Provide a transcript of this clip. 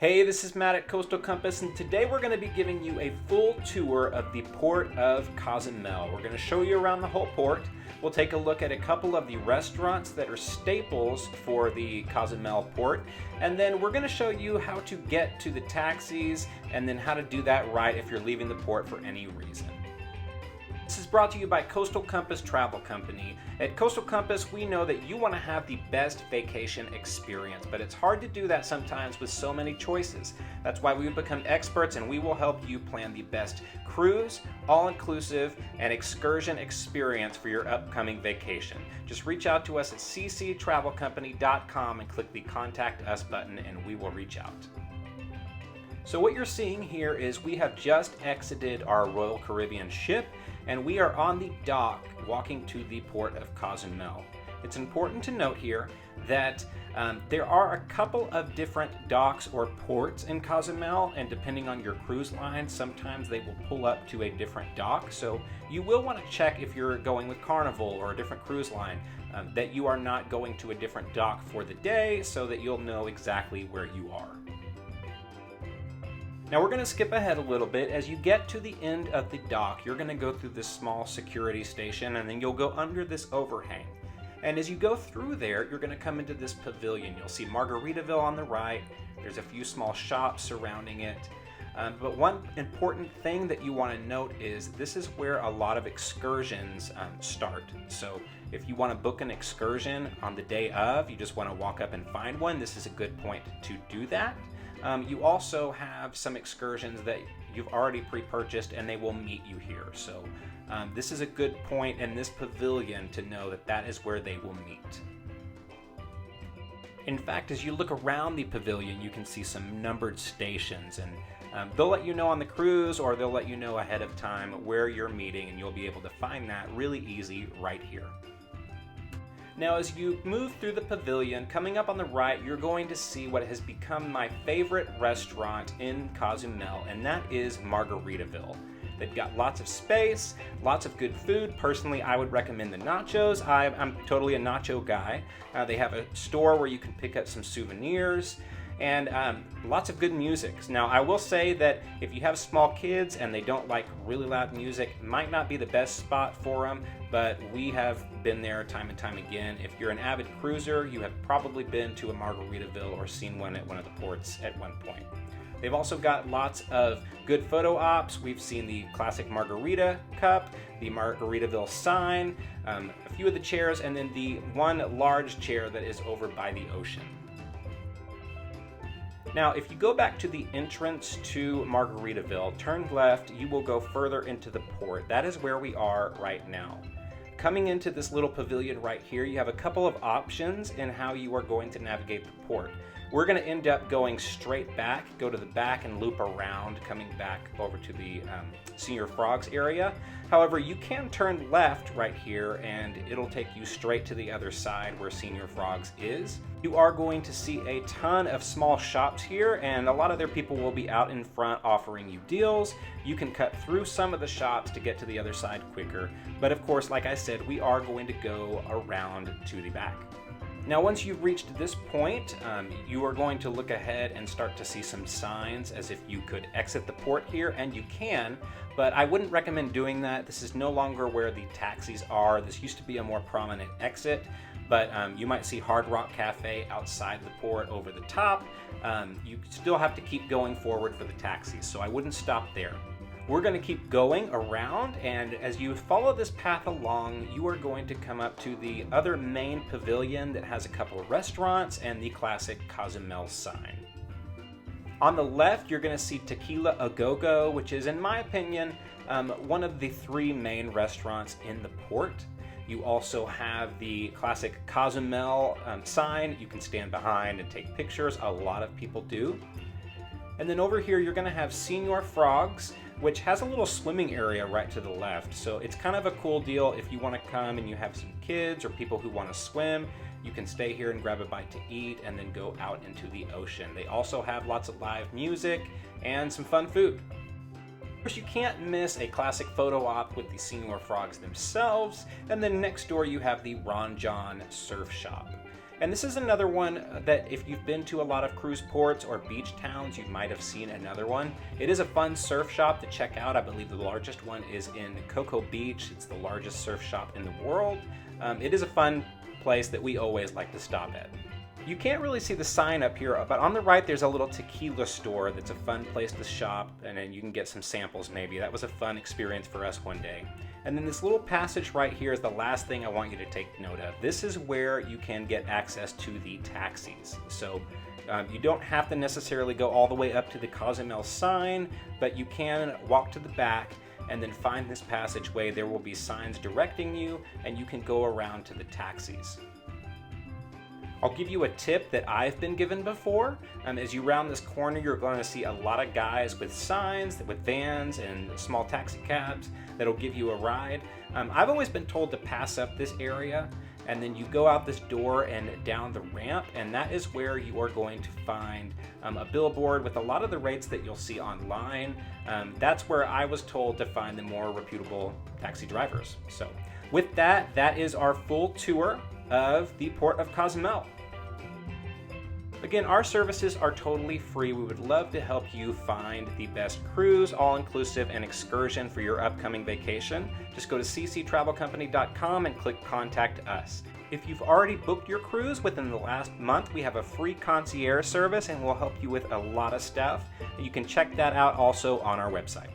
Hey, this is Matt at Coastal Compass, and today we're going to be giving you a full tour of the Port of Cozumel. We're going to show you around the whole port. We'll take a look at a couple of the restaurants that are staples for the Cozumel port, and then we're going to show you how to get to the taxis and then how to do that right if you're leaving the port for any reason. This is brought to you by Coastal Compass Travel Company. At Coastal Compass, we know that you want to have the best vacation experience, but it's hard to do that sometimes with so many choices. That's why we've become experts, and we will help you plan the best cruise, all-inclusive, and excursion experience for your upcoming vacation. Just reach out to us at cctravelcompany.com and click the Contact Us button, and we will reach out. So what you're seeing here is we have just exited our Royal Caribbean ship, and we are on the dock walking to the Port of Cozumel. It's important to note here that there are a couple of different docks or ports in Cozumel, and depending on your cruise line, sometimes they will pull up to a different dock. So you will want to check if you're going with Carnival or a different cruise line that you are not going to a different dock for the day, so that you'll know exactly where you are. Now we're going to skip ahead a little bit. As you get to the end of the dock, you're going to go through this small security station, and then you'll go under this overhang. And as you go through there, you're going to come into this pavilion. You'll see Margaritaville on the right. There's a few small shops surrounding it. But one important thing that you want to note is this is where a lot of excursions start. So if you want to book an excursion on the day of, you just want to walk up and find one, this is a good point to do that. You also have some excursions that you've already pre-purchased, and they will meet you here. So this is a good point in this pavilion to know that that is where they will meet. In fact, as you look around the pavilion, you can see some numbered stations, and they'll let you know on the cruise, or they'll let you know ahead of time where you're meeting, and you'll be able to find that really easy right here. Now, as you move through the pavilion, coming up on the right, you're going to see what has become my favorite restaurant in Cozumel, and that is Margaritaville. They've got lots of space, lots of good food. Personally, I would recommend the nachos. I'm totally a nacho guy. They have a store where you can pick up some souvenirs, and lots of good music. Now, I will say that if you have small kids and they don't like really loud music, it might not be the best spot for them, but we have been there time and time again. If you're an avid cruiser, you have probably been to a Margaritaville or seen one at one of the ports at one point. They've also got lots of good photo ops. We've seen the classic margarita cup, the Margaritaville sign, a few of the chairs, and then the one large chair that is over by the ocean. Now, if you go back to the entrance to Margaritaville, turn left, you will go further into the port. That is where we are right now. Coming into this little pavilion right here, you have a couple of options in how you are going to navigate the port. We're going to end up going straight back, go to the back and loop around, coming back over to the Senior Frogs area. However, you can turn left right here, and it'll take you straight to the other side where Senior Frogs is. You are going to see a ton of small shops here, and a lot of their people will be out in front offering you deals. You can cut through some of the shops to get to the other side quicker. But of course, like I said, we are going to go around to the back. Now, once you've reached this point, you are going to look ahead and start to see some signs as if you could exit the port here, and you can, but I wouldn't recommend doing that. This is no longer where the taxis are. This used to be a more prominent exit, but you might see Hard Rock Cafe outside the port over the top. You still have to keep going forward for the taxis, so I wouldn't stop there. We're going to keep going around, and as you follow this path along, you are going to come up to the other main pavilion that has a couple of restaurants and the classic Cozumel sign. On the left, you're going to see Tequila A Go-Go, which is, in my opinion, one of the three main restaurants in the port. You also have the classic Cozumel sign you can stand behind and take pictures. A lot of people do. And then over here, you're going to have Senior Frogs, which has a little swimming area right to the left. So it's kind of a cool deal if you want to come and you have some kids or people who want to swim. You can stay here and grab a bite to eat and then go out into the ocean. They also have lots of live music and some fun food. Of course, you can't miss a classic photo op with the Senior Frogs themselves. And then next door you have the Ron John Surf Shop. And this is another one that if you've been to a lot of cruise ports or beach towns, you might have seen another one. It is a fun surf shop to check out. I believe the largest one is in Cocoa Beach. It's the largest surf shop in the world. It is a fun place that we always like to stop at. You can't really see the sign up here, but on the right there's a little tequila store that's a fun place to shop, and then you can get some samples maybe. That was a fun experience for us one day. And then this little passage right here is the last thing I want you to take note of. This is where you can get access to the taxis. So you don't have to necessarily go all the way up to the Cozumel sign, but you can walk to the back and then find this passageway. There will be signs directing you, and you can go around to the taxis. I'll give you a tip that I've been given before. As you round this corner, you're going to see a lot of guys with signs, with vans and small taxi cabs that'll give you a ride. I've always been told to pass up this area, and then you go out this door and down the ramp, and that is where you are going to find a billboard with a lot of the rates that you'll see online. That's where I was told to find the more reputable taxi drivers. So with that, that is our full tour of the Port of Cozumel. Again, our services are totally free. We would love to help you find the best cruise, all-inclusive, and excursion for your upcoming vacation. Just go to cctravelcompany.com and click Contact Us. If you've already booked your cruise within the last month, we have a free concierge service and we'll help you with a lot of stuff. You can check that out also on our website.